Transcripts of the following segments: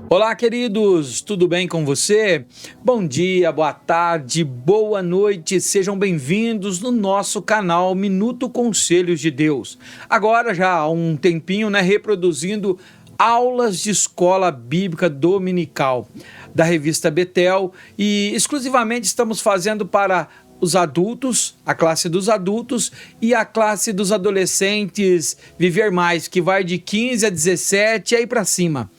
Olá, queridos, tudo bem com você? Bom dia, boa tarde, boa noite, sejam bem-vindos no nosso canal Minuto Conselhos de Deus. Agora já há um tempinho, reproduzindo aulas de escola bíblica dominical da revista Betel e exclusivamente estamos fazendo para os adultos, a classe dos adultos e a classe dos adolescentes Viver Mais, que vai de 15 a 17 e aí para cima.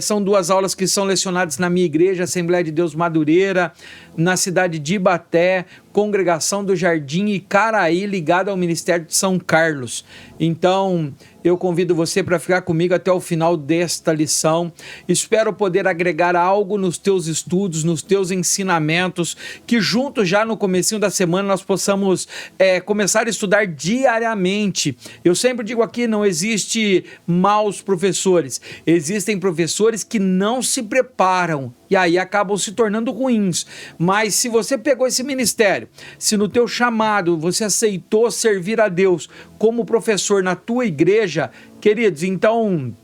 São duas aulas que são lecionadas na minha igreja, Assembleia de Deus Madureira, na cidade de Ibaté, Congregação do Jardim Icaraí, ligada ao Ministério de São Carlos. Então, eu convido você para ficar comigo até o final desta lição. Espero poder agregar algo nos teus estudos, nos teus ensinamentos, que juntos já no comecinho da semana nós possamos começar a estudar diariamente. Eu sempre digo aqui, não existe maus professores, existem professores que não se preparam e aí acabam se tornando ruins. Mas se você pegou esse ministério, se no teu chamado você aceitou servir a Deus como professor na tua igreja, queridos, então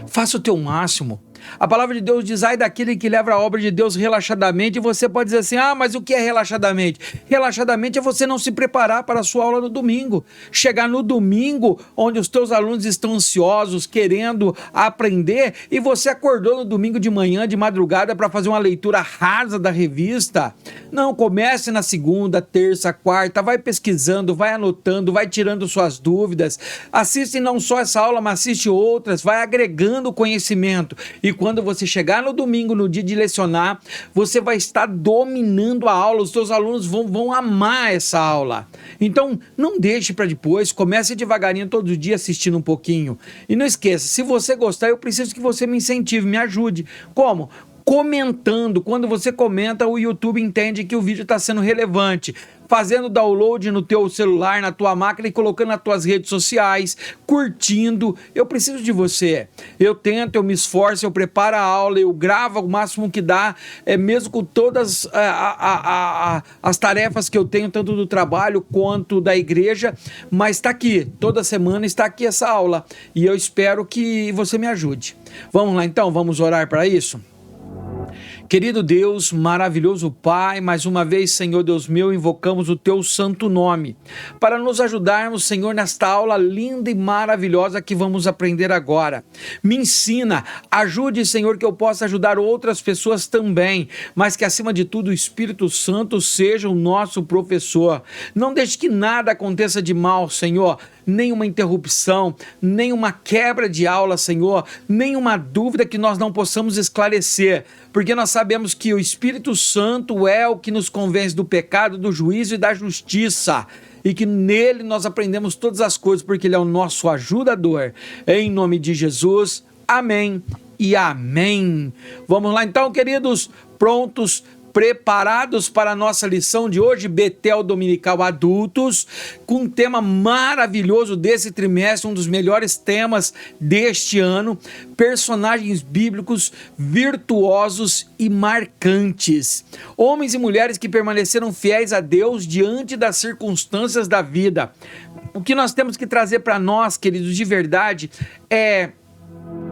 faça o teu máximo. A palavra de Deus diz: ai daquele que leva a obra de Deus relaxadamente. E você pode dizer assim: mas o que é relaxadamente? Relaxadamente é você não se preparar para a sua aula no domingo. Chegar no domingo, onde os teus alunos estão ansiosos, querendo aprender, e você acordou no domingo de manhã, de madrugada, para fazer uma leitura rasa da revista. Não, comece na segunda, terça, quarta, vai pesquisando, vai anotando, vai tirando suas dúvidas. Assiste não só essa aula, mas assiste outras, vai agregando conhecimento. E quando você chegar no domingo, no dia de lecionar, você vai estar dominando a aula, os seus alunos vão amar essa aula. Então, não deixe para depois, comece devagarinho todo dia assistindo um pouquinho. E não esqueça, se você gostar, eu preciso que você me incentive, me ajude. Como? Comentando. Quando você comenta, o YouTube entende que o vídeo está sendo relevante. Fazendo download no teu celular, na tua máquina e colocando nas tuas redes sociais, curtindo. Eu preciso de você. Eu tento, eu me esforço, eu preparo a aula, eu gravo o máximo que dá, mesmo com todas as tarefas que eu tenho, tanto do trabalho quanto da igreja, mas está aqui, toda semana está aqui essa aula e eu espero que você me ajude. Vamos lá então, vamos orar para isso? Querido Deus, maravilhoso Pai, mais uma vez, Senhor Deus meu, invocamos o Teu santo nome para nos ajudarmos, Senhor, nesta aula linda e maravilhosa que vamos aprender agora. Me ensina, ajude, Senhor, que eu possa ajudar outras pessoas também, mas que acima de tudo o Espírito Santo seja o nosso professor. Não deixe que nada aconteça de mal, Senhor, nenhuma interrupção, nenhuma quebra de aula, Senhor, nenhuma dúvida que nós não possamos esclarecer, porque nós sabemos que o Espírito Santo é o que nos convence do pecado, do juízo e da justiça, e que nele nós aprendemos todas as coisas, porque ele é o nosso ajudador. Em nome de Jesus, amém e amém. Vamos lá então, queridos, prontos, preparados para a nossa lição de hoje, Betel Dominical Adultos, com um tema maravilhoso desse trimestre, um dos melhores temas deste ano, personagens bíblicos virtuosos e marcantes, homens e mulheres que permaneceram fiéis a Deus diante das circunstâncias da vida. O que nós temos que trazer para nós, queridos, de verdade, é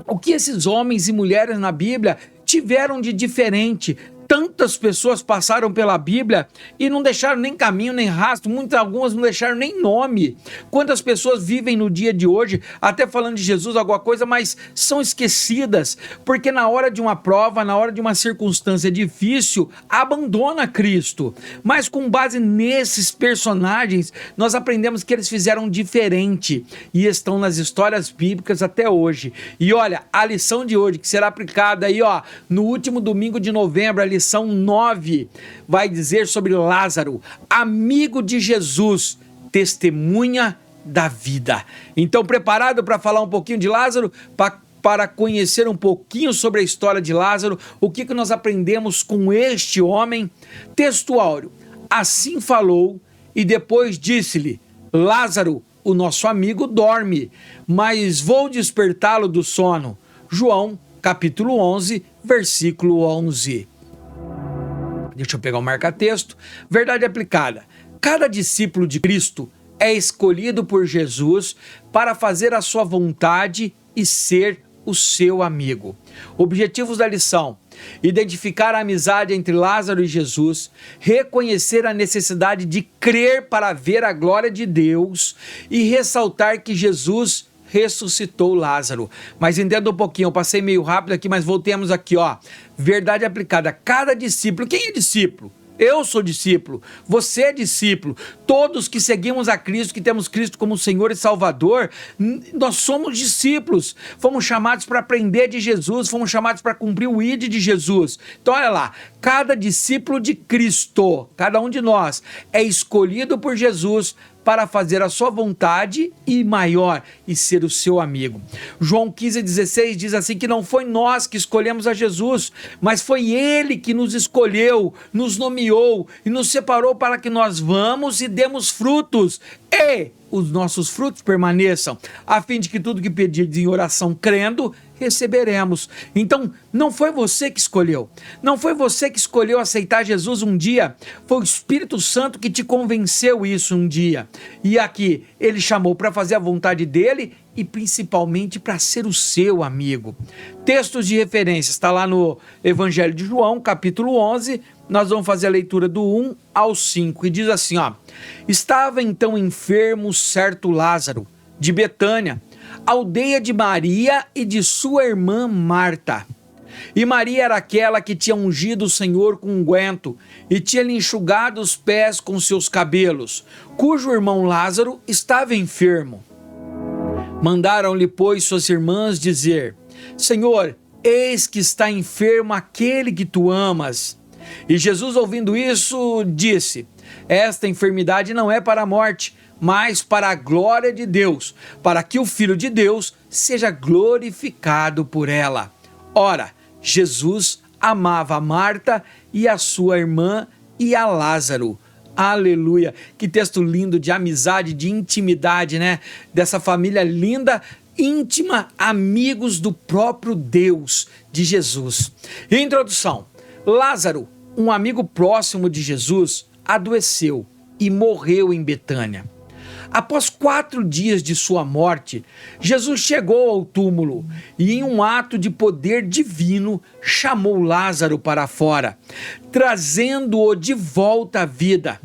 o que esses homens e mulheres na Bíblia tiveram de diferente. Tantas pessoas passaram pela Bíblia e não deixaram nem caminho, nem rastro, algumas não deixaram nem nome. Quantas pessoas vivem no dia de hoje, até falando de Jesus, alguma coisa, mas são esquecidas, porque na hora de uma prova, na hora de uma circunstância difícil, abandona Cristo. Mas com base nesses personagens, nós aprendemos que eles fizeram diferente e estão nas histórias bíblicas até hoje. E olha, a lição de hoje, que será aplicada aí, no último domingo de novembro, a lição 9 vai dizer sobre Lázaro, amigo de Jesus, testemunha da vida. Então, preparado para falar um pouquinho de Lázaro? Para conhecer um pouquinho sobre a história de Lázaro, o que nós aprendemos com este homem? Texto áureo. Assim falou e depois disse-lhe: Lázaro, o nosso amigo, dorme, mas vou despertá-lo do sono. João, capítulo 11, versículo 11. Deixa eu pegar o marca-texto. Verdade aplicada. Cada discípulo de Cristo é escolhido por Jesus para fazer a sua vontade e ser o seu amigo. Objetivos da lição: identificar a amizade entre Lázaro e Jesus, reconhecer a necessidade de crer para ver a glória de Deus e ressaltar que Jesus ressuscitou Lázaro. Mas entenda um pouquinho, eu passei meio rápido aqui, mas voltemos aqui, ó. Verdade aplicada. Cada discípulo, quem é discípulo? Eu sou discípulo, você é discípulo, todos que seguimos a Cristo, que temos Cristo como Senhor e Salvador, nós somos discípulos, fomos chamados para aprender de Jesus, fomos chamados para cumprir o ID de Jesus. Então olha lá, cada discípulo de Cristo, cada um de nós é escolhido por Jesus para fazer a sua vontade e maior, e ser o seu amigo. João 15,16 diz assim que não foi nós que escolhemos a Jesus, mas foi Ele que nos escolheu, nos nomeou e nos separou para que nós vamos e demos frutos, e os nossos frutos permaneçam, a fim de que tudo que pedirdes em oração crendo, receberemos. Então, não foi você que escolheu, não foi você que escolheu aceitar Jesus um dia, foi o Espírito Santo que te convenceu isso um dia, e aqui ele chamou para fazer a vontade dele e principalmente para ser o seu amigo. Textos de referência, está lá no Evangelho de João, capítulo 11, nós vamos fazer a leitura do 1 ao 5, e diz assim, ó: estava então enfermo certo Lázaro, de Betânia, aldeia de Maria e de sua irmã Marta. E Maria era aquela que tinha ungido o Senhor com unguento e tinha-lhe enxugado os pés com seus cabelos, cujo irmão Lázaro estava enfermo. Mandaram-lhe, pois, suas irmãs dizer: Senhor, eis que está enfermo aquele que tu amas. E Jesus, ouvindo isso, disse: esta enfermidade não é para a morte, mas para a glória de Deus, para que o Filho de Deus seja glorificado por ela. Ora, Jesus amava a Marta e a sua irmã e a Lázaro. Aleluia! Que texto lindo de amizade, de intimidade, né? Dessa família linda, íntima, amigos do próprio Deus, de Jesus. Introdução: Lázaro, um amigo próximo de Jesus, adoeceu e morreu em Betânia. Após 4 dias de sua morte, Jesus chegou ao túmulo e, em um ato de poder divino, chamou Lázaro para fora, trazendo-o de volta à vida.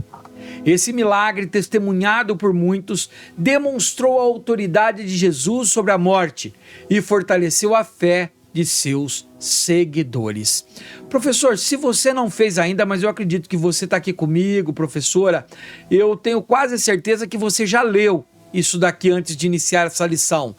Esse milagre, testemunhado por muitos, demonstrou a autoridade de Jesus sobre a morte e fortaleceu a fé de seus seguidores. Professor, se você não fez ainda, mas eu acredito que você está aqui comigo, professora, eu tenho quase certeza que você já leu isso daqui antes de iniciar essa lição.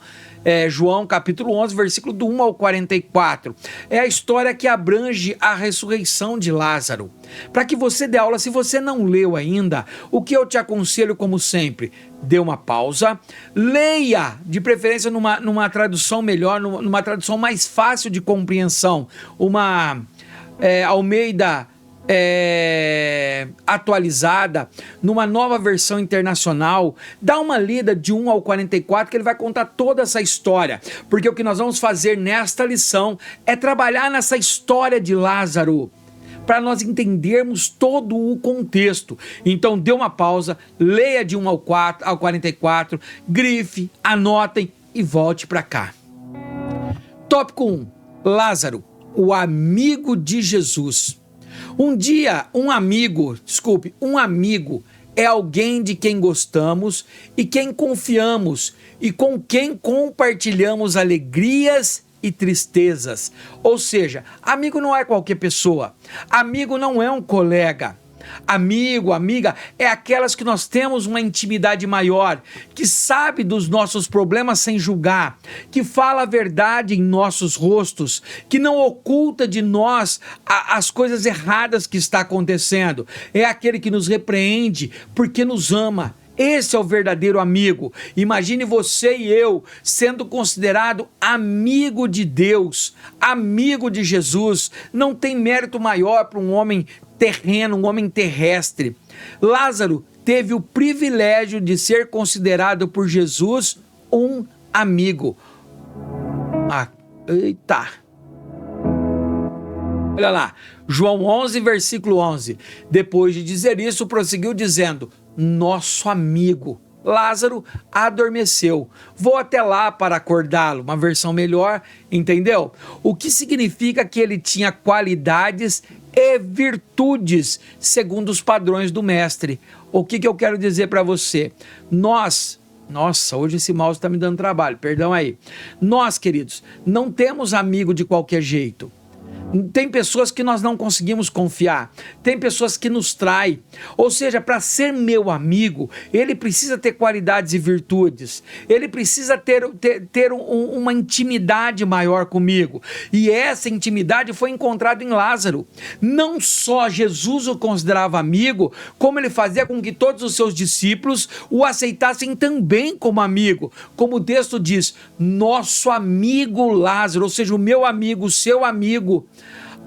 João capítulo 11, versículo do 1 ao 44. É a história que abrange a ressurreição de Lázaro. Para que você dê aula, se você não leu ainda, o que eu te aconselho, como sempre, dê uma pausa, leia, de preferência numa tradução melhor, numa tradução mais fácil de compreensão, uma Almeida atualizada, numa nova versão internacional. Dá uma lida de 1 ao 44, que ele vai contar toda essa história, porque o que nós vamos fazer nesta lição é trabalhar nessa história de Lázaro, para nós entendermos todo o contexto. Então dê uma pausa, leia de 1 ao 44, grife, anotem e volte para cá. Tópico 1: Lázaro, o amigo de Jesus. Um amigo é alguém de quem gostamos e quem confiamos e com quem compartilhamos alegrias e tristezas. Ou seja, amigo não é qualquer pessoa, amigo não é um colega. Amigo, amiga, é aquelas que nós temos uma intimidade maior, que sabe dos nossos problemas sem julgar, que fala a verdade em nossos rostos, que não oculta de nós as coisas erradas que está acontecendo. É aquele que nos repreende porque nos ama. Esse é o verdadeiro amigo. Imagine você e eu sendo considerado amigo de Deus, amigo de Jesus. Não tem mérito maior para um homem terreno, um homem terrestre. Lázaro teve o privilégio de ser considerado por Jesus um amigo. Eita! Olha lá, João 11, versículo 11. Depois de dizer isso, prosseguiu dizendo: nosso amigo Lázaro adormeceu. Vou até lá para acordá-lo. Uma versão melhor, entendeu? O que significa que ele tinha qualidades e virtudes segundo os padrões do mestre. O que eu quero dizer para você? Nossa, hoje esse mouse está me dando trabalho, perdão aí. Nós, queridos, não temos amigo de qualquer jeito. Tem pessoas que nós não conseguimos confiar, tem pessoas que nos traem, ou seja, para ser meu amigo, ele precisa ter qualidades e virtudes, ele precisa ter uma intimidade maior comigo, e essa intimidade foi encontrada em Lázaro. Não só Jesus o considerava amigo, como ele fazia com que todos os seus discípulos o aceitassem também como amigo, como o texto diz, nosso amigo Lázaro, ou seja, o meu amigo, o seu amigo.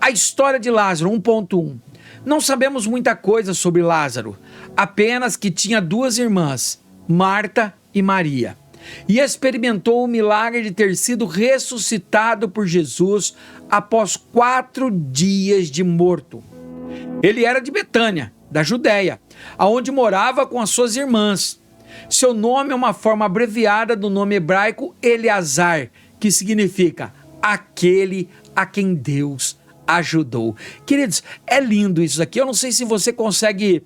A história de Lázaro, 1.1. Não sabemos muita coisa sobre Lázaro, apenas que tinha duas irmãs, Marta e Maria, e experimentou o milagre de ter sido ressuscitado por Jesus após 4 dias de morto. Ele era de Betânia, da Judéia, aonde morava com as suas irmãs. Seu nome é uma forma abreviada do nome hebraico Eleazar, que significa aquele a quem Deus ajudou. Queridos, é lindo isso aqui. Eu não sei se você consegue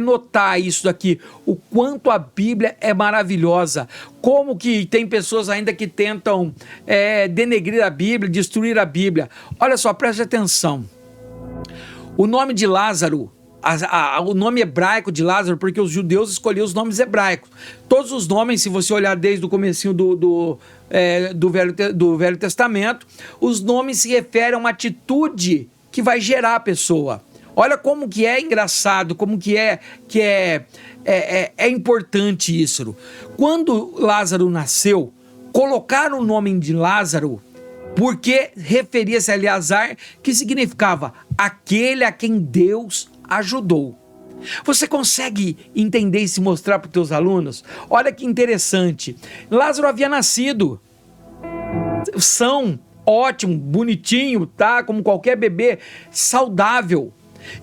notar isso daqui, o quanto a Bíblia é maravilhosa, como que tem pessoas ainda que tentam denegrir a Bíblia, destruir a Bíblia. Olha só, preste atenção. O nome de Lázaro, o nome hebraico de Lázaro, porque os judeus escolhiam os nomes hebraicos. Todos os nomes, se você olhar desde o comecinho do Velho Testamento, os nomes se referem a uma atitude que vai gerar a pessoa. Olha como que é engraçado, como que é importante isso. Quando Lázaro nasceu, colocaram o nome de Lázaro porque referia-se a Eleazar, que significava aquele a quem Deus ajudou. Você consegue entender e se mostrar para os teus alunos? Olha que interessante. Lázaro havia nascido são, ótimo, bonitinho, tá? Como qualquer bebê, saudável.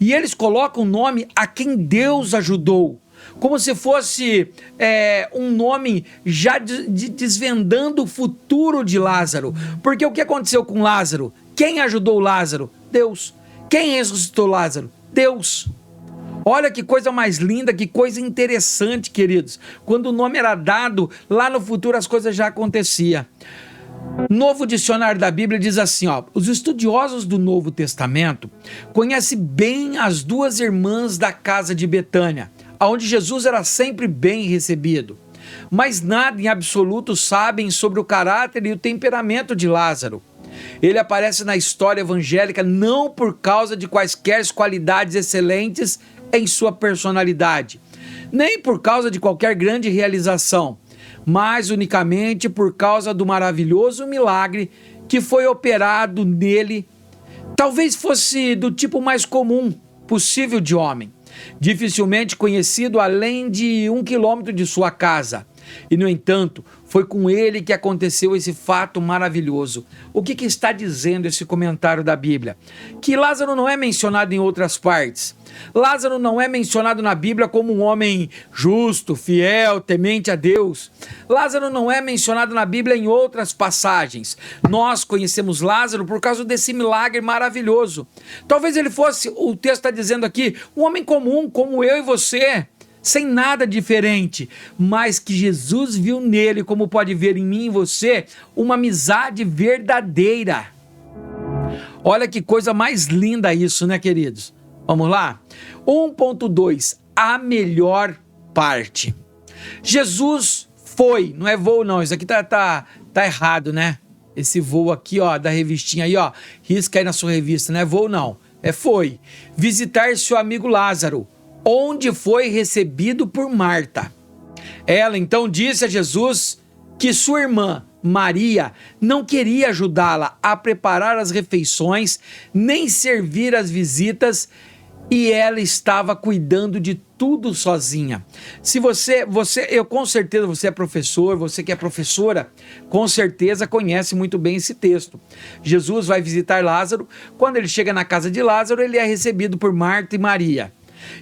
E eles colocam o nome a quem Deus ajudou, como se fosse um nome já desvendando o futuro de Lázaro. Porque o que aconteceu com Lázaro? Quem ajudou Lázaro? Deus. Quem ressuscitou Lázaro? Deus. Olha que coisa mais linda, que coisa interessante, queridos. Quando o nome era dado, lá no futuro as coisas já aconteciam. Novo Dicionário da Bíblia diz assim, ó, os estudiosos do Novo Testamento conhecem bem as duas irmãs da casa de Betânia, onde Jesus era sempre bem recebido, mas nada em absoluto sabem sobre o caráter e o temperamento de Lázaro. Ele aparece na história evangélica não por causa de quaisquer qualidades excelentes em sua personalidade, nem por causa de qualquer grande realização, mas unicamente por causa do maravilhoso milagre que foi operado nele. Talvez fosse do tipo mais comum possível de homem, dificilmente conhecido além de 1 quilômetro de sua casa. E, no entanto, foi com ele que aconteceu esse fato maravilhoso. O que está dizendo esse comentário da Bíblia? Que Lázaro não é mencionado em outras partes. Lázaro não é mencionado na Bíblia como um homem justo, fiel, temente a Deus. Lázaro não é mencionado na Bíblia em outras passagens. Nós conhecemos Lázaro por causa desse milagre maravilhoso. Talvez ele fosse, o texto está dizendo aqui, um homem comum, como eu e você, sem nada diferente, mas que Jesus viu nele, como pode ver em mim e você, uma amizade verdadeira. Olha que coisa mais linda isso, né, queridos? Vamos lá? 1.2, a melhor parte. Jesus foi, não é voo não, isso aqui tá errado, né? Esse voo aqui, ó, da revistinha aí, ó, risca aí na sua revista, não é voo não, foi visitar seu amigo Lázaro, onde foi recebido por Marta. Ela então disse a Jesus que sua irmã Maria não queria ajudá-la a preparar as refeições, nem servir as visitas, e ela estava cuidando de tudo sozinha. Se eu com certeza, você é professor, você que é professora, com certeza conhece muito bem esse texto. Jesus vai visitar Lázaro. Quando ele chega na casa de Lázaro, ele é recebido por Marta e Maria.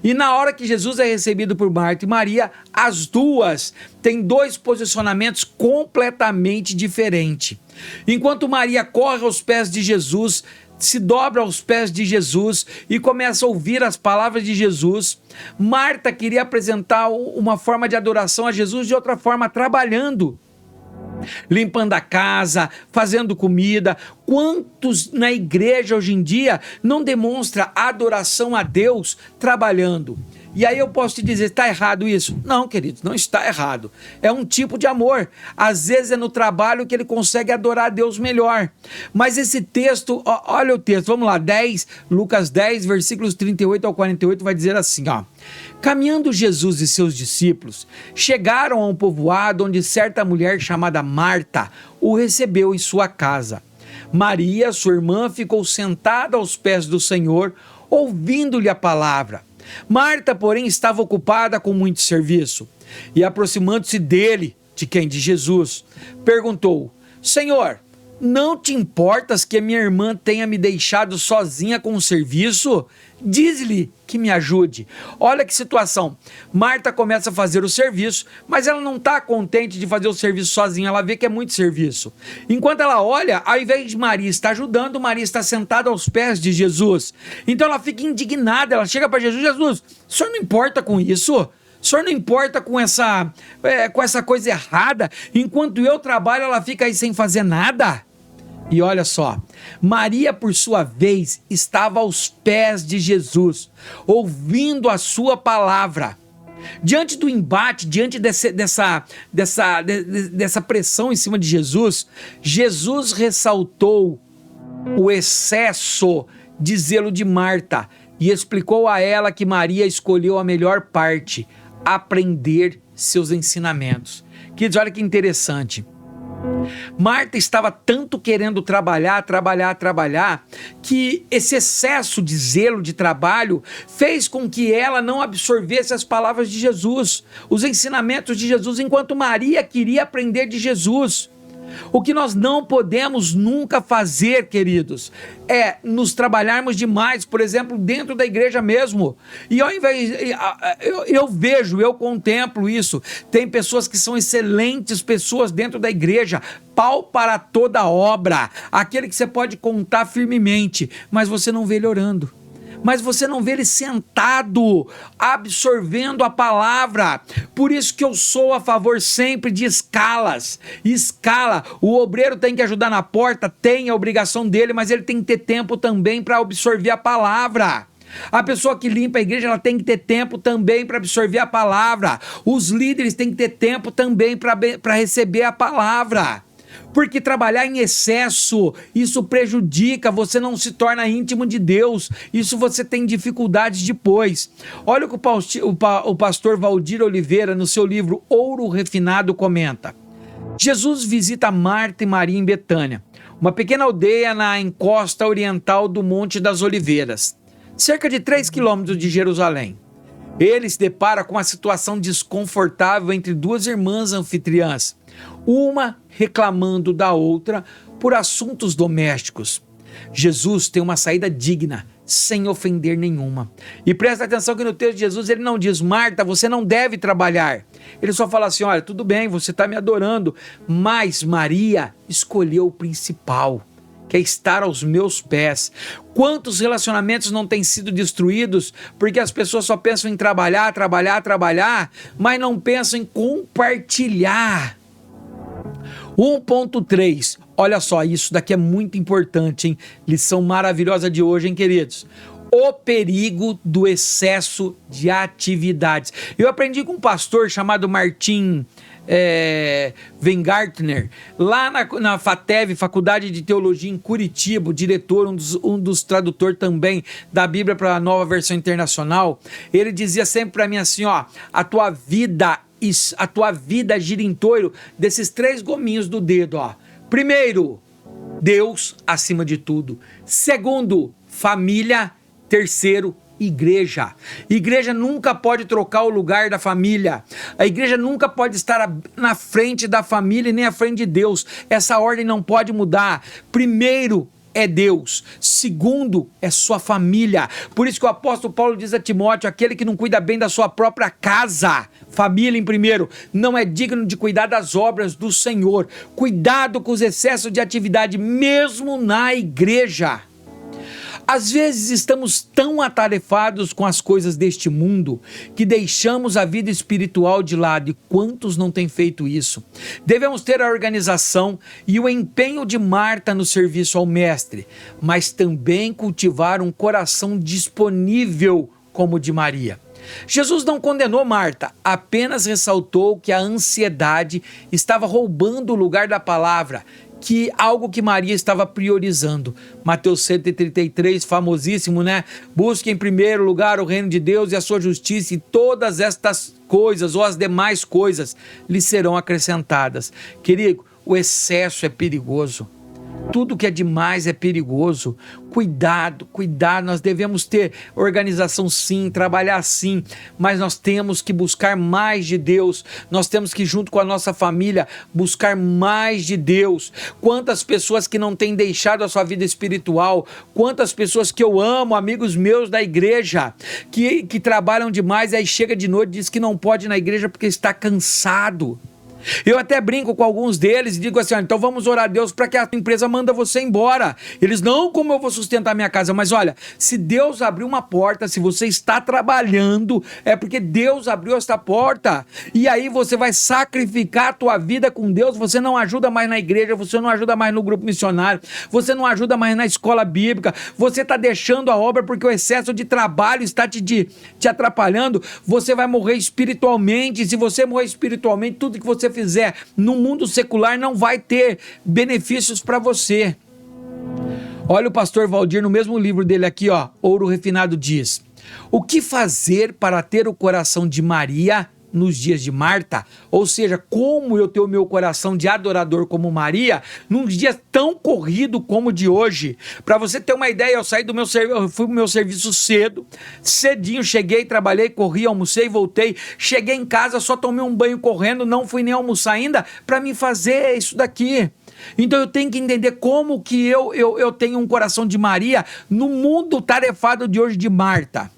E na hora que Jesus é recebido por Marta e Maria, as duas têm dois posicionamentos completamente diferentes. Enquanto Maria corre aos pés de Jesus, se dobra aos pés de Jesus e começa a ouvir as palavras de Jesus, Marta queria apresentar uma forma de adoração a Jesus de outra forma, trabalhando, limpando a casa, fazendo comida. Quantos na igreja hoje em dia não demonstra adoração a Deus trabalhando? E aí eu posso te dizer, está errado isso? Não, querido, não está errado. É um tipo de amor. Às vezes é no trabalho que ele consegue adorar a Deus melhor. Mas esse texto, olha o texto, vamos lá, Lucas 10, versículos 38 ao 48, vai dizer assim, ó. Caminhando Jesus e seus discípulos, chegaram a um povoado onde certa mulher chamada Marta o recebeu em sua casa. Maria, sua irmã, ficou sentada aos pés do Senhor, ouvindo-lhe a palavra. Marta, porém, estava ocupada com muito serviço, e aproximando-se dele, de Jesus, perguntou: Senhor, não te importas que a minha irmã tenha me deixado sozinha com o serviço? Diz-lhe que me ajude. Olha que situação. Marta começa a fazer o serviço, mas ela não está contente de fazer o serviço sozinha, ela vê que é muito serviço. Enquanto ela olha, ao invés de Maria estar ajudando, Maria está sentada aos pés de Jesus. Então ela fica indignada, ela chega para Jesus: Jesus, o senhor não importa com isso? O senhor não importa com essa coisa errada? Enquanto eu trabalho, ela fica aí sem fazer nada? E olha só, Maria, por sua vez, estava aos pés de Jesus, ouvindo a sua palavra. Diante do embate, diante dessa pressão em cima de Jesus, Jesus ressaltou o excesso de zelo de Marta e explicou a ela que Maria escolheu a melhor parte: aprender seus ensinamentos. Queridos, olha que interessante. Marta estava tanto querendo trabalhar, que esse excesso de zelo de trabalho fez com que ela não absorvesse as palavras de Jesus, os ensinamentos de Jesus, enquanto Maria queria aprender de Jesus. O que nós não podemos nunca fazer, queridos, é nos trabalharmos demais, por exemplo, dentro da igreja mesmo. E ao invés, eu contemplo isso. Tem pessoas que são excelentes pessoas dentro da igreja, pau para toda obra, aquele que você pode contar firmemente, mas você não vê ele orando. Mas você não vê ele sentado, absorvendo a palavra. Por isso que eu sou a favor sempre de escalas. Escala, o obreiro tem que ajudar na porta, tem a obrigação dele, mas ele tem que ter tempo também para absorver a palavra. A pessoa que limpa a igreja, ela tem que ter tempo também para absorver a palavra. Os líderes têm que ter tempo também para receber a palavra. Porque trabalhar em excesso, isso prejudica, você não se torna íntimo de Deus, isso você tem dificuldades depois. Olha o que o pastor Valdir Oliveira, no seu livro Ouro Refinado, comenta. Jesus visita Marta e Maria em Betânia, uma pequena aldeia na encosta oriental do Monte das Oliveiras, cerca de 3 quilômetros de Jerusalém. Ele se depara com uma situação desconfortável entre duas irmãs anfitriãs, uma reclamando da outra por assuntos domésticos. Jesus tem uma saída digna, sem ofender nenhuma. E presta atenção que no texto de Jesus ele não diz: Marta, você não deve trabalhar. Ele só fala assim: olha, tudo bem, você está me adorando, mas Maria escolheu o principal, que é estar aos meus pés. Quantos relacionamentos não têm sido destruídos porque as pessoas só pensam em trabalhar, mas não pensam em compartilhar. 1.3, olha só, isso daqui é muito importante, hein? Lição maravilhosa de hoje, hein, queridos? O perigo do excesso de atividades. Eu aprendi com um pastor chamado Martin Weingartner, lá na FATEV, Faculdade de Teologia em Curitiba, o diretor, um dos tradutores também da Bíblia para a Nova Versão Internacional. Ele dizia sempre para mim assim, ó, a tua vida gira em torno desses 3 gominhos do dedo, ó. Primeiro, Deus acima de tudo. Segundo, família. Terceiro, igreja. Igreja nunca pode trocar o lugar da família. A igreja nunca pode estar na frente da família e nem à frente de Deus. Essa ordem não pode mudar. Primeiro, é Deus. Segundo, é sua família. Por isso que o apóstolo Paulo diz a Timóteo: aquele que não cuida bem da sua própria casa, família em primeiro, não é digno de cuidar das obras do Senhor. Cuidado com os excessos de atividade, mesmo na igreja. Às vezes estamos tão atarefados com as coisas deste mundo que deixamos a vida espiritual de lado. E quantos não têm feito isso? Devemos ter a organização e o empenho de Marta no serviço ao Mestre, mas também cultivar um coração disponível como o de Maria. Jesus não condenou Marta, apenas ressaltou que a ansiedade estava roubando o lugar da palavra, que algo que Maria estava priorizando. Mateus 133, famosíssimo, né? Busque em primeiro lugar o reino de Deus e a sua justiça, e todas estas coisas, ou as demais coisas, lhe serão acrescentadas. Querido, o excesso é perigoso. Tudo que é demais é perigoso. Cuidado, nós devemos ter organização sim, trabalhar sim, mas nós temos que buscar mais de Deus, nós temos que, junto com a nossa família, buscar mais de Deus. Quantas pessoas que não têm deixado a sua vida espiritual, quantas pessoas que eu amo, amigos meus da igreja, que trabalham demais, aí chega de noite e diz que não pode ir na igreja porque está cansado. Eu até brinco com alguns deles e digo assim: então vamos orar a Deus para que a empresa manda você embora. Eles: não, como eu vou sustentar minha casa? Mas olha, se Deus abriu uma porta, se você está trabalhando, é porque Deus abriu esta porta. E aí você vai sacrificar a tua vida com Deus. Você não ajuda mais na igreja, você não ajuda mais no grupo missionário, você não ajuda mais na escola bíblica, você está deixando a obra porque o excesso de trabalho está te atrapalhando. Você vai morrer espiritualmente. E se você morrer espiritualmente, tudo que você fizer no mundo secular não vai ter benefícios para você. Olha o pastor Valdir, no mesmo livro dele aqui, ó, Ouro Refinado, diz: o que fazer para ter o coração de Maria nos dias de Marta? Ou seja, como eu ter o meu coração de adorador como Maria num dia tão corrido como o de hoje? Para você ter uma ideia, eu saí do meu serviço, eu fui pro meu serviço cedinho, cheguei, trabalhei, corri, almocei, voltei, cheguei em casa, só tomei um banho correndo, não fui nem almoçar ainda para me fazer isso daqui. Então eu tenho que entender como que eu tenho um coração de Maria no mundo tarefado de hoje de Marta.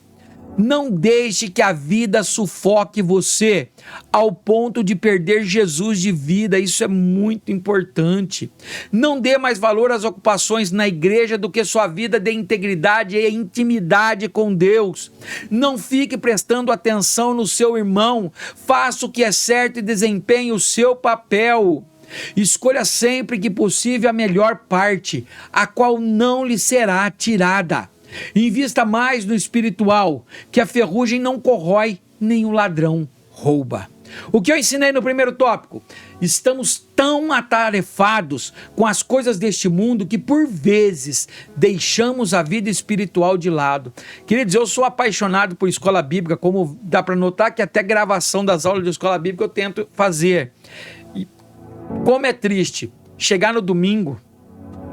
Não deixe que a vida sufoque você ao ponto de perder Jesus de vida. Isso é muito importante. Não dê mais valor às ocupações na igreja do que sua vida de integridade e intimidade com Deus. Não fique prestando atenção no seu irmão. Faça o que é certo e desempenhe o seu papel. Escolha sempre que possível a melhor parte, a qual não lhe será tirada. Invista mais no espiritual, que a ferrugem não corrói, nem o ladrão rouba. O que eu ensinei no primeiro tópico? Estamos tão atarefados com as coisas deste mundo que por vezes deixamos a vida espiritual de lado. Queridos, eu sou apaixonado por escola bíblica, como dá para notar que até gravação das aulas de escola bíblica eu tento fazer. E como é triste chegar no domingo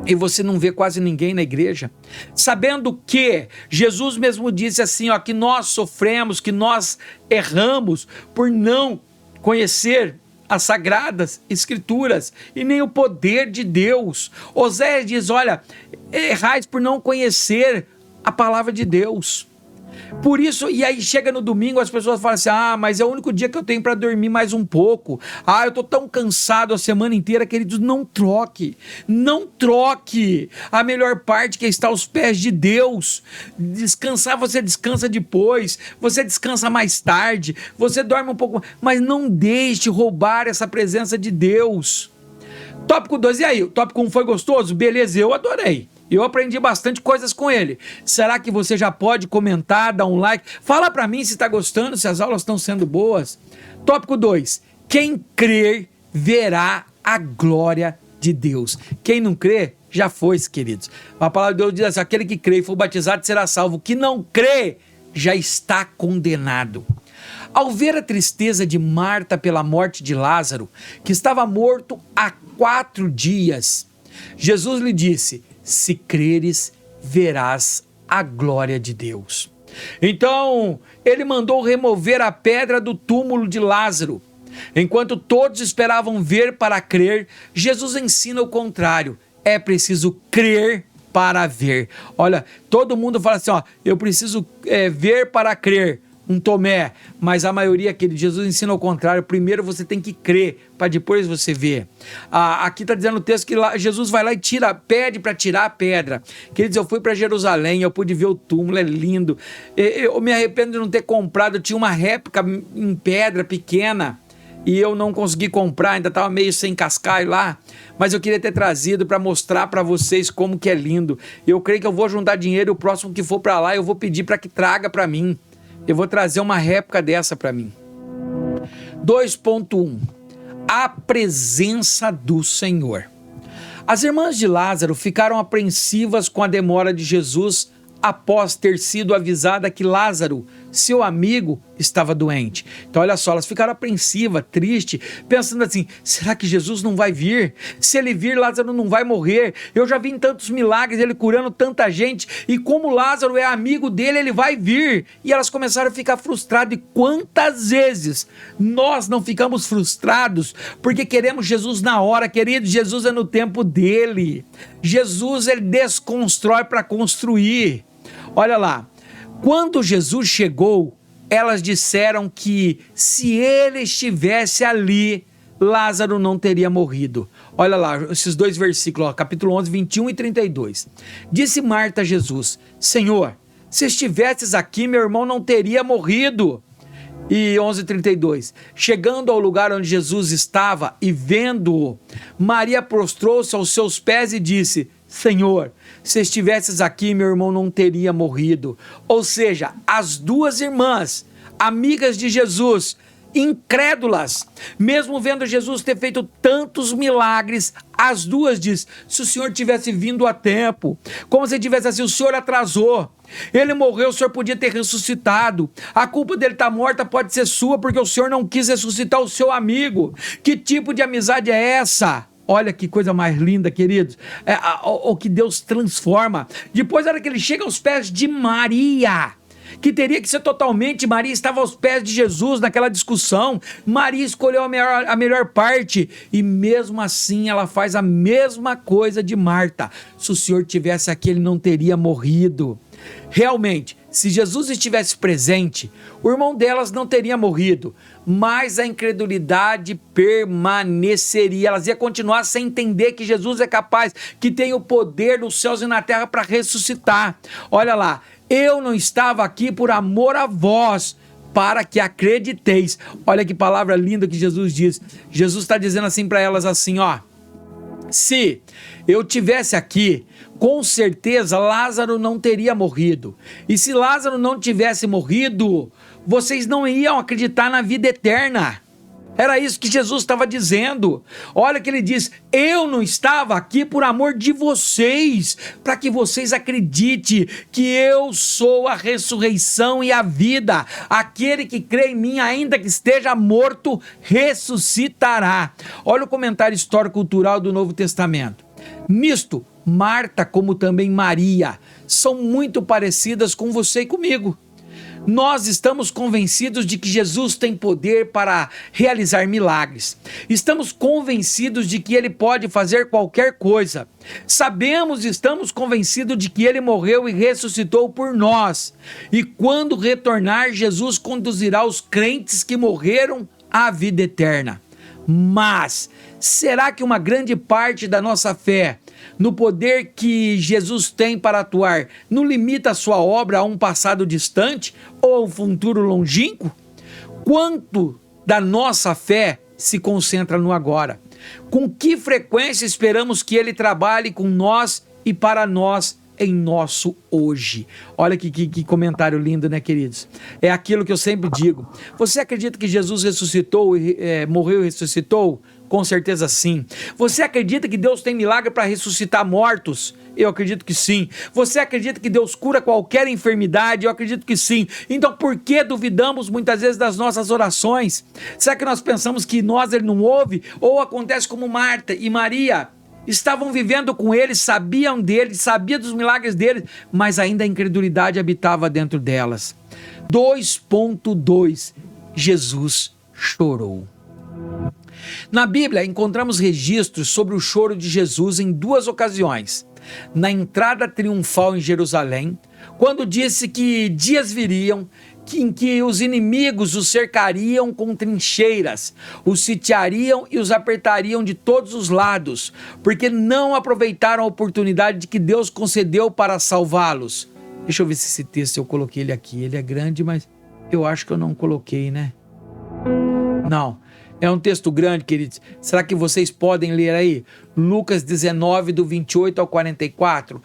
e você não vê quase ninguém na igreja, sabendo que Jesus mesmo disse assim, ó, que nós sofremos, que nós erramos por não conhecer as sagradas escrituras e nem o poder de Deus. Oséias diz, olha, errais por não conhecer a palavra de Deus. Por isso, e aí chega no domingo, as pessoas falam assim, mas é o único dia que eu tenho para dormir mais um pouco, eu tô tão cansado a semana inteira. Queridos, não troque a melhor parte que está aos pés de Deus. Descansar, você descansa depois, você descansa mais tarde, você dorme um pouco, mas não deixe roubar essa presença de Deus. Tópico 2, e aí? O tópico 1 foi gostoso? Beleza, eu adorei. Eu aprendi bastante coisas com ele. Será que você já pode comentar, dar um like? Fala para mim se está gostando, se as aulas estão sendo boas. Tópico 2. Quem crer verá a glória de Deus. Quem não crê, já foi, queridos. A palavra de Deus diz assim, aquele que crê e for batizado será salvo. O que não crê já está condenado. Ao ver a tristeza de Marta pela morte de Lázaro, que estava morto há 4 dias, Jesus lhe disse, se creres, verás a glória de Deus. Então, ele mandou remover a pedra do túmulo de Lázaro. Enquanto todos esperavam ver para crer, Jesus ensina o contrário. É preciso crer para ver. Olha, todo mundo fala assim, ó, eu preciso ver para crer, um Tomé, mas a maioria, querido, Jesus ensina ao contrário. Primeiro você tem que crer, para depois você ver. Aqui está dizendo o texto que Jesus vai lá e pede para tirar a pedra. Queridos, eu fui para Jerusalém, eu pude ver o túmulo, é lindo. Eu me arrependo de não ter comprado, eu tinha uma réplica em pedra pequena, e eu não consegui comprar, ainda estava meio sem cascalho lá, mas eu queria ter trazido para mostrar para vocês como que é lindo. Eu creio que eu vou juntar dinheiro, e o próximo que for para lá eu vou pedir para que traga para mim. Eu vou trazer uma réplica dessa para mim. 2.1. A presença do Senhor. As irmãs de Lázaro ficaram apreensivas com a demora de Jesus após ter sido avisada que Lázaro, seu amigo, estava doente. Então olha só, elas ficaram apreensivas, tristes, pensando assim, será que Jesus não vai vir? Se ele vir, Lázaro não vai morrer. Eu já vi em tantos milagres, ele curando tanta gente, e como Lázaro é amigo dele, ele vai vir. E elas começaram a ficar frustradas. E quantas vezes nós não ficamos frustrados porque queremos Jesus na hora, querido? Jesus é no tempo dele. Jesus, ele desconstrói para construir. Olha lá, quando Jesus chegou, elas disseram que se ele estivesse ali, Lázaro não teria morrido. Olha lá, esses dois versículos, capítulo 11, 21 e 32. Disse Marta a Jesus, Senhor, se estivesses aqui, meu irmão não teria morrido. E 11:32, chegando ao lugar onde Jesus estava e vendo-o, Maria prostrou-se aos seus pés e disse, Senhor, se estivesses aqui, meu irmão não teria morrido. Ou seja, as duas irmãs, amigas de Jesus, incrédulas, mesmo vendo Jesus ter feito tantos milagres, as duas diz, se o Senhor tivesse vindo a tempo, como se tivesse assim, o Senhor atrasou, ele morreu, o Senhor podia ter ressuscitado, a culpa dele estar morta pode ser sua, porque o Senhor não quis ressuscitar o seu amigo. Que tipo de amizade é essa? Olha que coisa mais linda, queridos, o que Deus transforma. Depois, na hora que ele chega aos pés de Maria, que teria que ser totalmente, Maria estava aos pés de Jesus naquela discussão, Maria escolheu a melhor parte, e mesmo assim ela faz a mesma coisa de Marta, se o Senhor tivesse aqui, ele não teria morrido. Realmente, se Jesus estivesse presente, o irmão delas não teria morrido, mas a incredulidade permaneceria, elas iam continuar sem entender que Jesus é capaz, que tem o poder nos céus e na terra para ressuscitar. Olha lá, eu não estava aqui por amor a vós, para que acrediteis. Olha que palavra linda que Jesus diz. Jesus está dizendo assim para elas assim, ó, se eu tivesse aqui, com certeza Lázaro não teria morrido. E se Lázaro não tivesse morrido, vocês não iam acreditar na vida eterna. Era isso que Jesus estava dizendo. Olha que ele diz, eu não estava aqui por amor de vocês, para que vocês acreditem que eu sou a ressurreição e a vida. Aquele que crê em mim, ainda que esteja morto, ressuscitará. Olha o comentário histórico-cultural do Novo Testamento. Nisto, Marta, como também Maria, são muito parecidas com você e comigo. Nós estamos convencidos de que Jesus tem poder para realizar milagres. Estamos convencidos de que ele pode fazer qualquer coisa. Sabemos e estamos convencidos de que ele morreu e ressuscitou por nós. E quando retornar, Jesus conduzirá os crentes que morreram à vida eterna. Mas será que uma grande parte da nossa fé no poder que Jesus tem para atuar não limita a sua obra a um passado distante ou a um futuro longínquo? Quanto da nossa fé se concentra no agora? Com que frequência esperamos que ele trabalhe com nós e para nós em nosso hoje? Olha que comentário lindo, né, queridos? É aquilo que eu sempre digo. Você acredita que Jesus ressuscitou, morreu e ressuscitou? Com certeza sim. Você acredita que Deus tem milagre para ressuscitar mortos? Eu acredito que sim. Você acredita que Deus cura qualquer enfermidade? Eu acredito que sim. Então por que duvidamos muitas vezes das nossas orações? Será que nós pensamos que ele não ouve? Ou acontece como Marta e Maria? Estavam vivendo com ele, sabiam dele, sabiam dos milagres dele, mas ainda a incredulidade habitava dentro delas. 2.2 Jesus chorou. Na Bíblia encontramos registros sobre o choro de Jesus em duas ocasiões. na entrada triunfal em Jerusalém, quando disse que dias viriam em que os inimigos os cercariam com trincheiras, os sitiariam e os apertariam de todos os lados, porque não aproveitaram a oportunidade que Deus concedeu para salvá-los. Deixa eu ver se esse texto eu coloquei ele aqui. Ele é grande, mas eu acho que eu não coloquei, né? Não. É um texto grande, queridos. Será que vocês podem ler aí? Lucas 19, do 28 ao 44.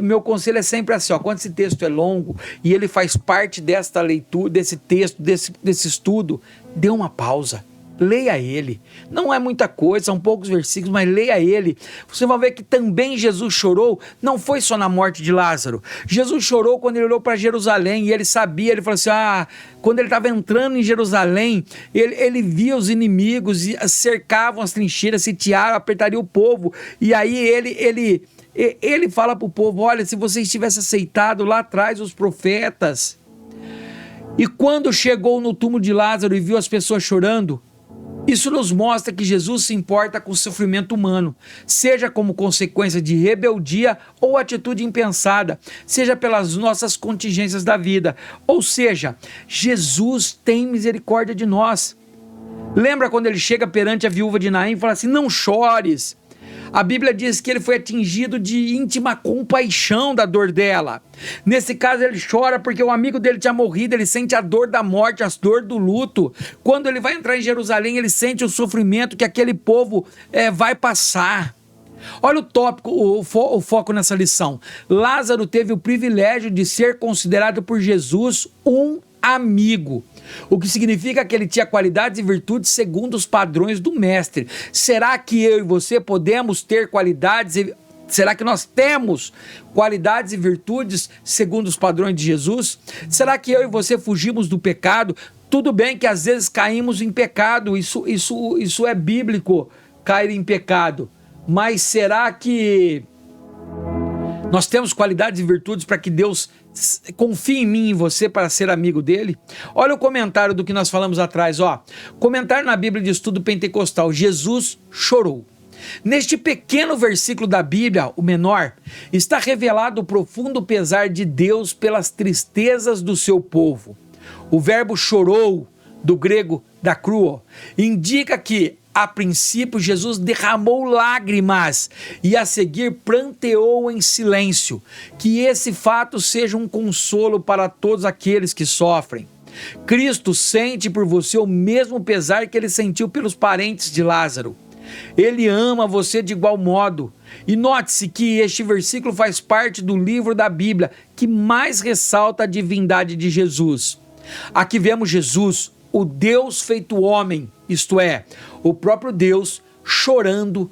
Meu conselho é sempre assim, ó, quando esse texto é longo e ele faz parte desta leitura, desse texto, desse estudo, dê uma pausa. Leia ele. Não é muita coisa, são poucos versículos, mas leia ele. Você vai ver que também Jesus chorou, não foi só na morte de Lázaro. Jesus chorou quando ele olhou para Jerusalém e ele sabia, ele falou assim, quando ele estava entrando em Jerusalém, ele via os inimigos, cercavam as trincheiras, sitiaram, apertariam o povo. E aí ele fala para o povo, olha, se vocês tivessem aceitado lá atrás os profetas. E quando chegou no túmulo de Lázaro e viu as pessoas chorando, isso nos mostra que Jesus se importa com o sofrimento humano, seja como consequência de rebeldia ou atitude impensada, seja pelas nossas contingências da vida. Ou seja, Jesus tem misericórdia de nós. Lembra quando ele chega perante a viúva de Naim e fala assim, não chores. A Bíblia diz que ele foi atingido de íntima compaixão da dor dela. Nesse caso ele chora porque o amigo dele tinha morrido, ele sente a dor da morte, a dor do luto. Quando ele vai entrar em Jerusalém, ele sente o sofrimento que aquele povo vai passar. Olha o tópico, o foco nessa lição. Lázaro teve o privilégio de ser considerado por Jesus um amigo, o que significa que ele tinha qualidades e virtudes segundo os padrões do mestre. Será que eu e você podemos ter qualidades será que nós temos qualidades e virtudes segundo os padrões de Jesus? Será que eu e você fugimos do pecado? Tudo bem que às vezes caímos em pecado, isso é bíblico, cair em pecado, mas será que nós temos qualidades e virtudes para que Deus confie em mim e em você para ser amigo dele? Olha o comentário do que nós falamos atrás, comentário na Bíblia de Estudo Pentecostal, Jesus chorou. Neste pequeno versículo da Bíblia, o menor, está revelado o profundo pesar de Deus pelas tristezas do seu povo. O verbo chorou, do grego dacruo, indica que a princípio, Jesus derramou lágrimas e a seguir pranteou em silêncio. Que esse fato seja um consolo para todos aqueles que sofrem. Cristo sente por você o mesmo pesar que ele sentiu pelos parentes de Lázaro. Ele ama você de igual modo. E note-se que este versículo faz parte do livro da Bíblia que mais ressalta a divindade de Jesus. Aqui vemos Jesus, o Deus feito homem, isto é, o próprio Deus chorando.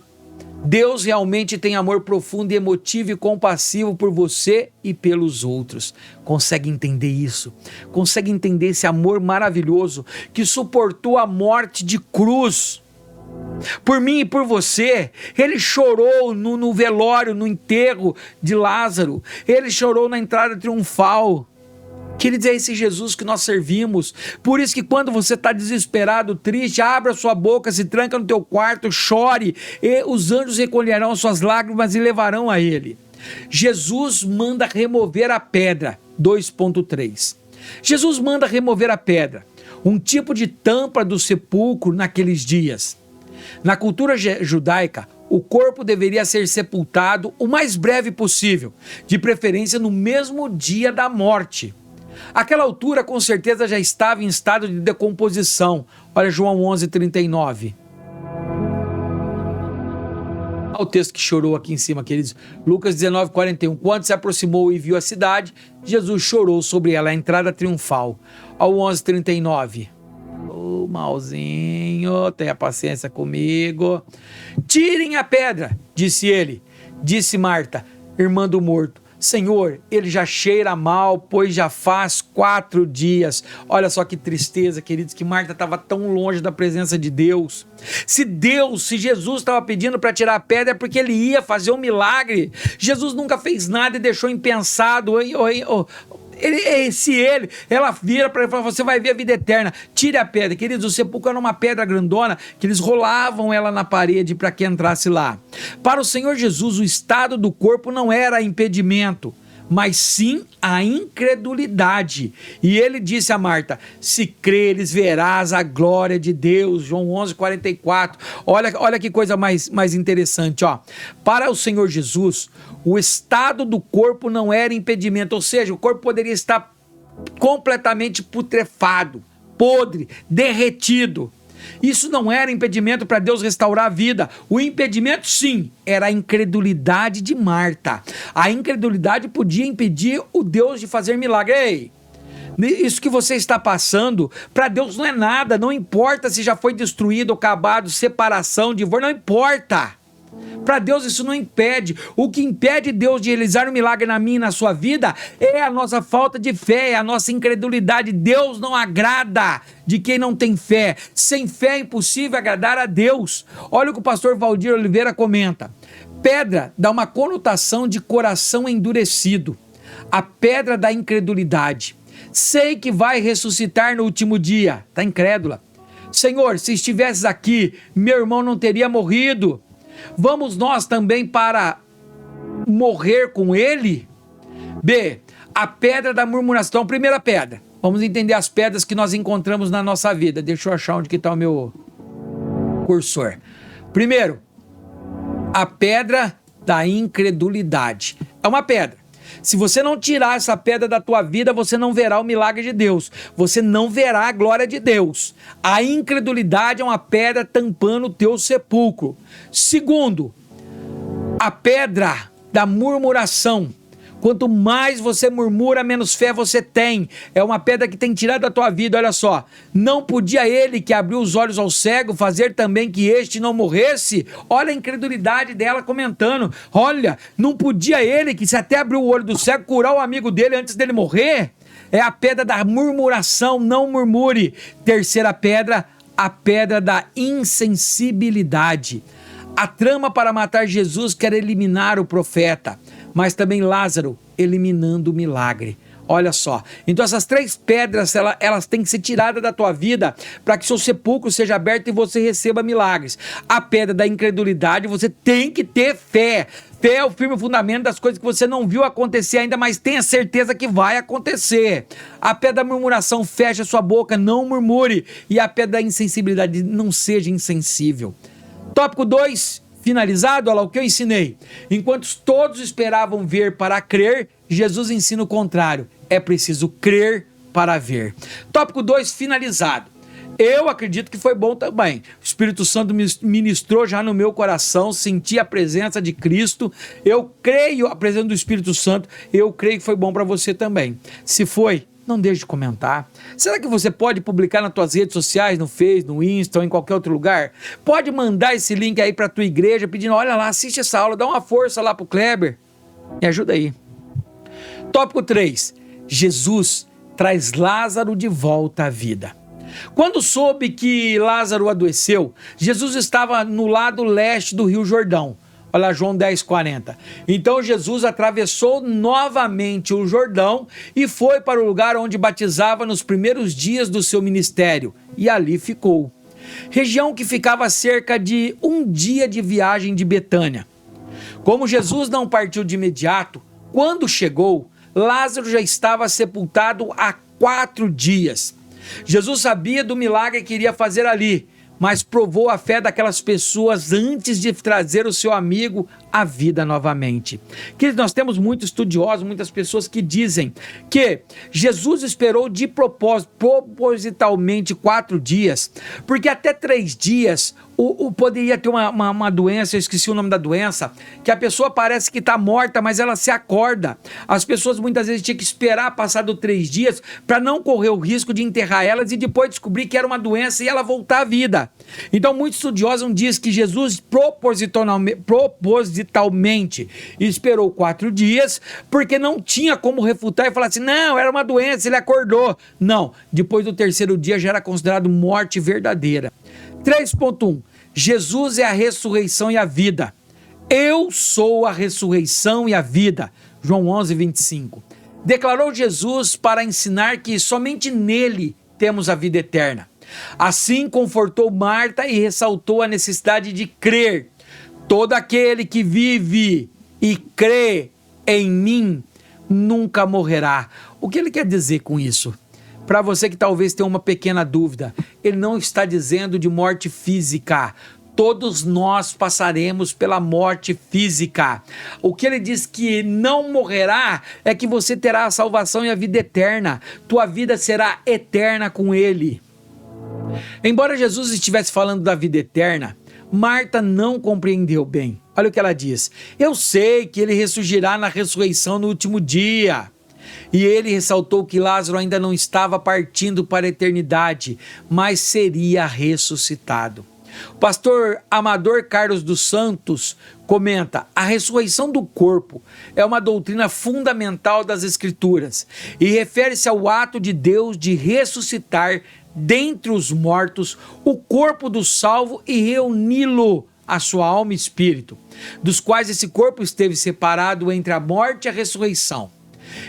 Deus realmente tem amor profundo e emotivo e compassivo por você e pelos outros. Consegue entender isso? Consegue entender esse amor maravilhoso que suportou a morte de cruz? Por mim e por você. Ele chorou no velório, no enterro de Lázaro. Ele chorou na entrada triunfal. Queridos, é esse Jesus que nós servimos. Por isso que quando você está desesperado, triste, abra sua boca, se tranca no teu quarto, chore, e os anjos recolherão as suas lágrimas e levarão a ele. Jesus manda remover a pedra. 2.3. Jesus manda remover a pedra, um tipo de tampa do sepulcro naqueles dias. Na cultura judaica, o corpo deveria ser sepultado o mais breve possível, de preferência no mesmo dia da morte. Aquela altura, com certeza, já estava em estado de decomposição. Olha João 11:39. Olha o texto que chorou aqui em cima, queridos. Lucas 19:41. Quando se aproximou e viu a cidade, Jesus chorou sobre ela, a entrada triunfal. Ao 11:39. Ô, malzinho, tenha paciência comigo. Tirem a pedra, disse ele. Disse Marta, irmã do morto. Senhor, ele já cheira mal, pois já faz 4 dias. Olha só que tristeza, queridos, que Marta estava tão longe da presença de Deus. Se Jesus estava pedindo para tirar a pedra, é porque ele ia fazer um milagre. Jesus nunca fez nada e deixou impensado. ela vira para ele e fala, você vai ver a vida eterna, tire a pedra. Queridos, o sepulcro era uma pedra grandona, que eles rolavam ela na parede para que entrasse lá. Para o Senhor Jesus, o estado do corpo não era impedimento, mas sim a incredulidade. E ele disse a Marta, se creres, verás a glória de Deus. João 11:44. Olha que coisa mais interessante, ó. Para o Senhor Jesus, o estado do corpo não era impedimento, ou seja, o corpo poderia estar completamente putrefado, podre, derretido. Isso não era impedimento para Deus restaurar a vida. O impedimento, sim, era a incredulidade de Marta. A incredulidade podia impedir o Deus de fazer milagre. Ei, isso que você está passando, para Deus não é nada. Não importa se já foi destruído, acabado, separação, divórcio, não importa. Para Deus isso não impede. O que impede Deus de realizar um milagre na minha e na sua vida é a nossa falta de fé, é a nossa incredulidade. Deus não agrada de quem não tem fé. Sem fé é impossível agradar a Deus. Olha o que o pastor Valdir Oliveira comenta. Pedra dá uma conotação de coração endurecido. A pedra da incredulidade. Sei que vai ressuscitar no último dia. Está incrédula. Senhor, se estivesses aqui, meu irmão não teria morrido. Vamos nós também para morrer com ele? B, a pedra da murmuração. Primeira pedra. Vamos entender as pedras que nós encontramos na nossa vida. Deixa eu achar onde que está o meu cursor. Primeiro, a pedra da incredulidade. É uma pedra. Se você não tirar essa pedra da tua vida, você não verá o milagre de Deus. Você não verá a glória de Deus. A incredulidade é uma pedra tampando o teu sepulcro. Segundo, a pedra da murmuração. Quanto mais você murmura, menos fé você tem. É uma pedra que tem tirado da tua vida. Olha só, não podia ele que abriu os olhos ao cego fazer também que este não morresse? Olha a incredulidade dela comentando. Olha, não podia ele que se até abriu o olho do cego curar o amigo dele antes dele morrer? É a pedra da murmuração, não murmure. Terceira pedra, a pedra da insensibilidade. A trama para matar Jesus quer eliminar o profeta, mas também Lázaro eliminando o milagre. Olha só, então essas três pedras, elas têm que ser tiradas da tua vida para que seu sepulcro seja aberto e você receba milagres. A pedra da incredulidade, você tem que ter fé. Fé é o firme fundamento das coisas que você não viu acontecer ainda, mas tenha certeza que vai acontecer. A pedra da murmuração, fecha sua boca, não murmure. E a pedra da insensibilidade, não seja insensível. Tópico 2, finalizado, olha lá o que eu ensinei. Enquanto todos esperavam ver para crer, Jesus ensina o contrário. É preciso crer para ver. Tópico 2, finalizado. Eu acredito que foi bom também. O Espírito Santo ministrou já no meu coração, senti a presença de Cristo. Eu creio a presença do Espírito Santo. Eu creio que foi bom para você também. Se foi, não deixe de comentar. Será que você pode publicar nas tuas redes sociais, no Face, no Insta ou em qualquer outro lugar? Pode mandar esse link aí para tua igreja pedindo, olha lá, assiste essa aula, dá uma força lá pro Kleber. Me ajuda aí. Tópico 3. Jesus traz Lázaro de volta à vida. Quando soube que Lázaro adoeceu, Jesus estava no lado leste do Rio Jordão. Olha lá, João 10:40. Então Jesus atravessou novamente o Jordão e foi para o lugar onde batizava nos primeiros dias do seu ministério. E ali ficou. Região que ficava a cerca de um dia de viagem de Betânia. Como Jesus não partiu de imediato, quando chegou, Lázaro já estava sepultado há 4 dias. Jesus sabia do milagre que iria fazer ali, mas provou a fé daquelas pessoas antes de trazer o seu amigo à vida novamente. Queridos, nós temos muitos estudiosos, muitas pessoas que dizem que Jesus esperou de propósito, propositalmente 4 dias, porque até 3 dias poderia ter uma doença, eu esqueci o nome da doença, que a pessoa parece que está morta, mas ela se acorda. As pessoas muitas vezes tinham que esperar passar dos 3 dias para não correr o risco de enterrar elas e depois descobrir que era uma doença e ela voltar à vida. Então muitos estudiosos dizem que Jesus propositalmente esperou 4 dias, porque não tinha como refutar e falar assim, não, era uma doença, ele acordou. Não, depois do 3º dia já era considerado morte verdadeira. 3.1. Jesus é a ressurreição e a vida. Eu sou a ressurreição e a vida. João 11:25. declarou Jesus para ensinar que somente nele temos a vida eterna. Assim confortou Marta e ressaltou a necessidade de crer. Todo aquele que vive e crê em mim nunca morrerá. O que ele quer dizer com isso? Para você que talvez tenha uma pequena dúvida, ele não está dizendo de morte física. Todos nós passaremos pela morte física. O que ele diz que não morrerá é que você terá a salvação e a vida eterna. Tua vida será eterna com ele. Embora Jesus estivesse falando da vida eterna, Marta não compreendeu bem. Olha o que ela diz: eu sei que ele ressurgirá na ressurreição no último dia. E ele ressaltou que Lázaro ainda não estava partindo para a eternidade, mas seria ressuscitado. O pastor Amador Carlos dos Santos comenta: a ressurreição do corpo é uma doutrina fundamental das Escrituras e refere-se ao ato de Deus de ressuscitar dentre os mortos o corpo do salvo e reuni-lo à sua alma e espírito, dos quais esse corpo esteve separado entre a morte e a ressurreição.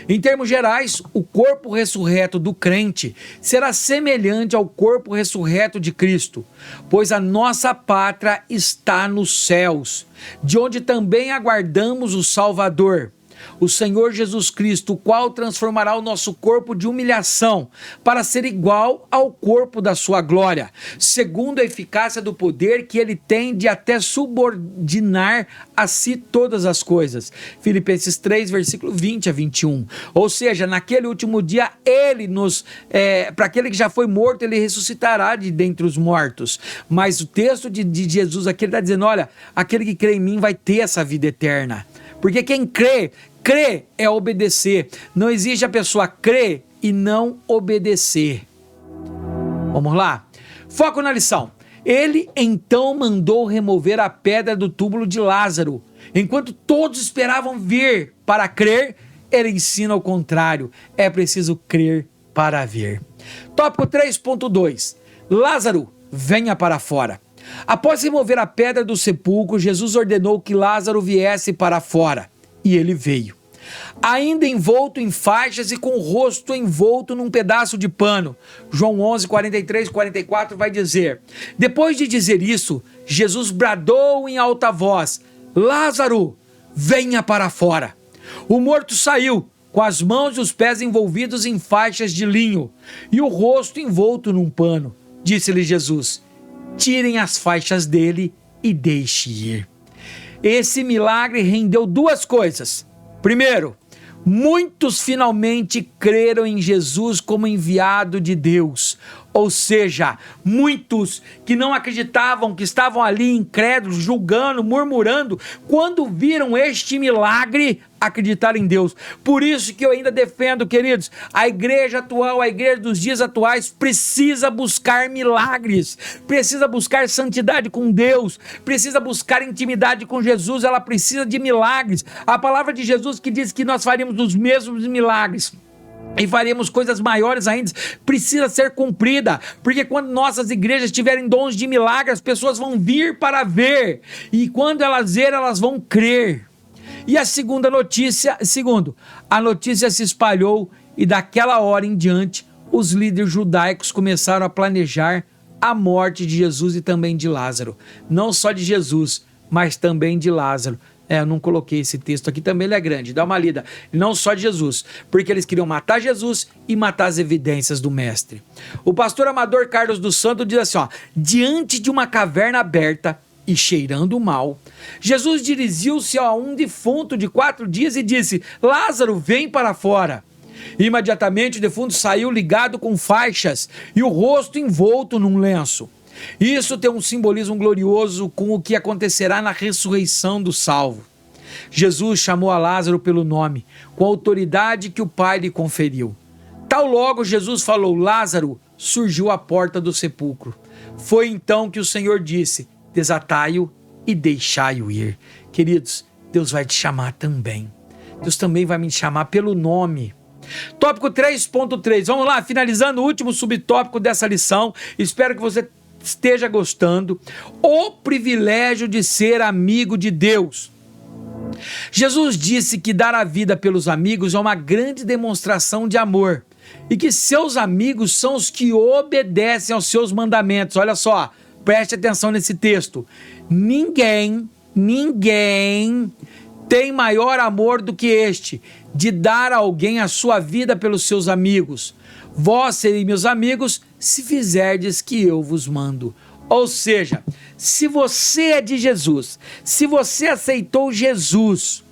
Em termos gerais, o corpo ressurreto do crente será semelhante ao corpo ressurreto de Cristo, pois a nossa pátria está nos céus, de onde também aguardamos o Salvador, o Senhor Jesus Cristo, o qual transformará o nosso corpo de humilhação para ser igual ao corpo da sua glória, segundo a eficácia do poder que ele tem de até subordinar a si todas as coisas. Filipenses 3, versículo 20 a 21. Ou seja, naquele último dia, ele para aquele que já foi morto, ele ressuscitará de dentre os mortos. Mas o texto de Jesus aqui está dizendo: olha, aquele que crê em mim vai ter essa vida eterna. Porque quem crê é obedecer. Não existe a pessoa crer e não obedecer. Vamos lá? Foco na lição. Ele então mandou remover a pedra do túmulo de Lázaro. Enquanto todos esperavam ver para crer, ele ensina o contrário. É preciso crer para ver. Tópico 3.2. Lázaro, venha para fora. Após remover a pedra do sepulcro, Jesus ordenou que Lázaro viesse para fora. E ele veio, ainda envolto em faixas e com o rosto envolto num pedaço de pano. João 11, 43 e 44 vai dizer: depois de dizer isso, Jesus bradou em alta voz: Lázaro, venha para fora. O morto saiu, com as mãos e os pés envolvidos em faixas de linho e o rosto envolto num pano. Disse-lhe Jesus: tirem as faixas dele e deixe ir. Esse milagre rendeu duas coisas. Primeiro, muitos finalmente creram em Jesus como enviado de Deus. Ou seja, muitos que não acreditavam, que estavam ali incrédulos, julgando, murmurando, quando viram este milagre, acreditaram em Deus. Por isso que eu ainda defendo, queridos, a igreja atual, a igreja dos dias atuais precisa buscar milagres, precisa buscar santidade com Deus, precisa buscar intimidade com Jesus, ela precisa de milagres. A palavra de Jesus que diz que nós faríamos os mesmos milagres e faremos coisas maiores ainda, precisa ser cumprida, porque quando nossas igrejas tiverem dons de milagre, as pessoas vão vir para ver, e quando elas verem, elas vão crer. E a segunda notícia, a notícia se espalhou e daquela hora em diante, os líderes judaicos começaram a planejar a morte de Jesus e também de Lázaro. Não só de Jesus, mas também de Lázaro. Eu não coloquei esse texto aqui, também ele é grande, dá uma lida. Não só de Jesus, porque eles queriam matar Jesus e matar as evidências do mestre. O pastor Amador Carlos dos Santos diz assim, diante de uma caverna aberta e cheirando mal, Jesus dirigiu-se a um defunto de 4 dias e disse: Lázaro, vem para fora. Imediatamente o defunto saiu ligado com faixas e o rosto envolto num lenço. Isso tem um simbolismo glorioso com o que acontecerá na ressurreição do salvo. Jesus chamou a Lázaro pelo nome, com a autoridade que o Pai lhe conferiu. Tal logo Jesus falou: Lázaro, surgiu à porta do sepulcro. Foi então que o Senhor disse: desatai-o e deixai-o ir. Queridos, Deus vai te chamar também. Deus também vai me chamar pelo nome. Tópico 3.3, vamos lá, finalizando o último subtópico dessa lição. Espero que você esteja gostando. O privilégio de ser amigo de Deus. Jesus disse que dar a vida pelos amigos é uma grande demonstração de amor e que seus amigos são os que obedecem aos seus mandamentos. Olha só, preste atenção nesse texto. Ninguém tem maior amor do que este, de dar a alguém a sua vida pelos seus amigos. Vós sereis meus amigos, se fizerdes que eu vos mando. Ou seja, se você é de Jesus, se você aceitou Jesus,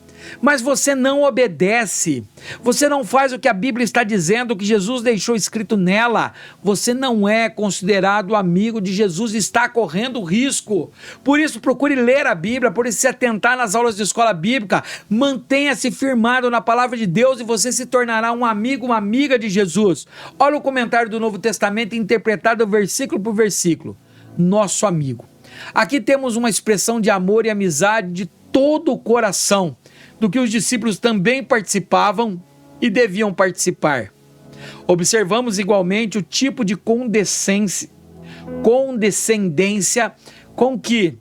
mas você não obedece, você não faz o que a Bíblia está dizendo, o que Jesus deixou escrito nela, você não é considerado amigo de Jesus e está correndo risco. Por isso, procure ler a Bíblia, por isso se atentar nas aulas de escola bíblica, mantenha-se firmado na palavra de Deus e você se tornará um amigo, uma amiga de Jesus. Olha o comentário do Novo Testamento interpretado versículo por versículo. Nosso amigo. Aqui temos uma expressão de amor e amizade de todo o coração, do que os discípulos também participavam e deviam participar. Observamos igualmente o tipo de condescendência com que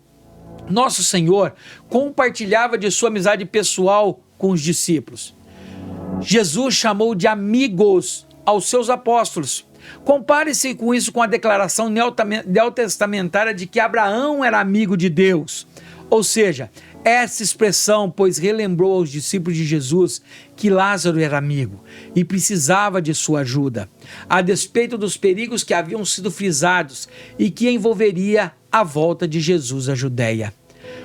nosso Senhor compartilhava de sua amizade pessoal com os discípulos. Jesus chamou de amigos aos seus apóstolos. Compare-se com isso com a declaração neotestamentária de que Abraão era amigo de Deus. Ou seja, essa expressão, pois relembrou aos discípulos de Jesus que Lázaro era amigo e precisava de sua ajuda, a despeito dos perigos que haviam sido frisados e que envolveria a volta de Jesus à Judéia.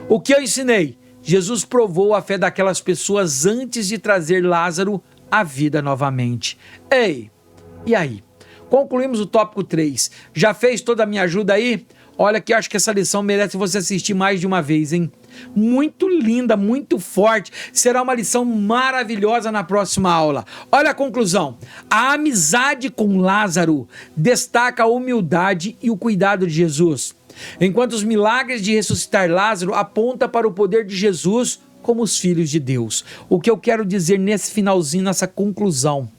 O que eu ensinei? Jesus provou a fé daquelas pessoas antes de trazer Lázaro à vida novamente. Ei, e aí? Concluímos o tópico 3. Já fez toda a minha ajuda aí? Olha que eu acho que essa lição merece você assistir mais de uma vez, hein? Muito linda, muito forte. Será uma lição maravilhosa na próxima aula. Olha a conclusão. A amizade com Lázaro destaca a humildade e o cuidado de Jesus. Enquanto os milagres de ressuscitar Lázaro apontam para o poder de Jesus como os filhos de Deus. O que eu quero dizer nesse finalzinho, nessa conclusão?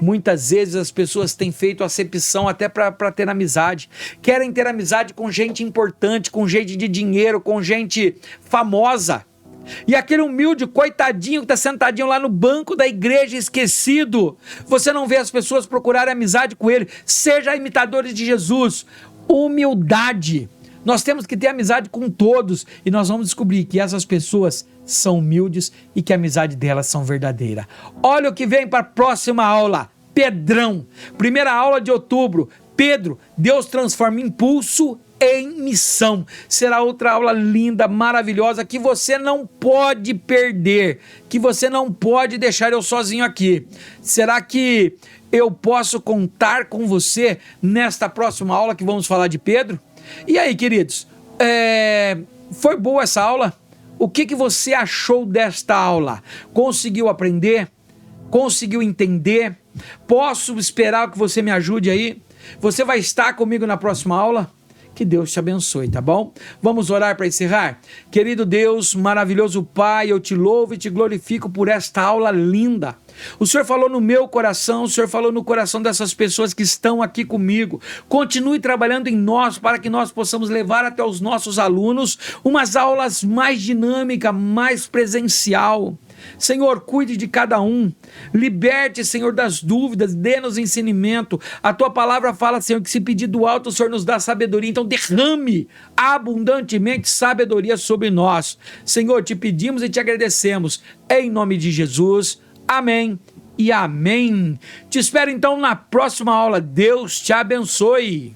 Muitas vezes as pessoas têm feito acepção até para ter amizade. Querem ter amizade com gente importante, com gente de dinheiro, com gente famosa. E aquele humilde coitadinho que está sentadinho lá no banco da igreja esquecido, você não vê as pessoas procurarem amizade com ele. Seja imitadores de Jesus. Humildade. Nós temos que ter amizade com todos e nós vamos descobrir que essas pessoas são humildes e que a amizade delas são verdadeira. Olha o que vem para a próxima aula. Pedrão. Primeira aula de outubro. Pedro, Deus transforma impulso em missão. Será outra aula linda, maravilhosa, que você não pode perder, que você não pode deixar eu sozinho aqui. Será que eu posso contar com você nesta próxima aula que vamos falar de Pedro? E aí, queridos, foi boa essa aula? O que você achou desta aula? Conseguiu aprender? Conseguiu entender? Posso esperar que você me ajude aí? Você vai estar comigo na próxima aula? Que Deus te abençoe, tá bom? Vamos orar para encerrar? Querido Deus, maravilhoso Pai, eu te louvo e te glorifico por esta aula linda. O Senhor falou no meu coração, o Senhor falou no coração dessas pessoas que estão aqui comigo. Continue trabalhando em nós para que nós possamos levar até os nossos alunos umas aulas mais dinâmicas, mais presencial. Senhor, cuide de cada um, liberte, Senhor, das dúvidas, dê-nos ensinamento. A tua palavra fala, Senhor, que se pedir do alto, o Senhor nos dá sabedoria, então derrame abundantemente sabedoria sobre nós. Senhor, te pedimos e te agradecemos, em nome de Jesus, amém e amém. Te espero então na próxima aula, Deus te abençoe.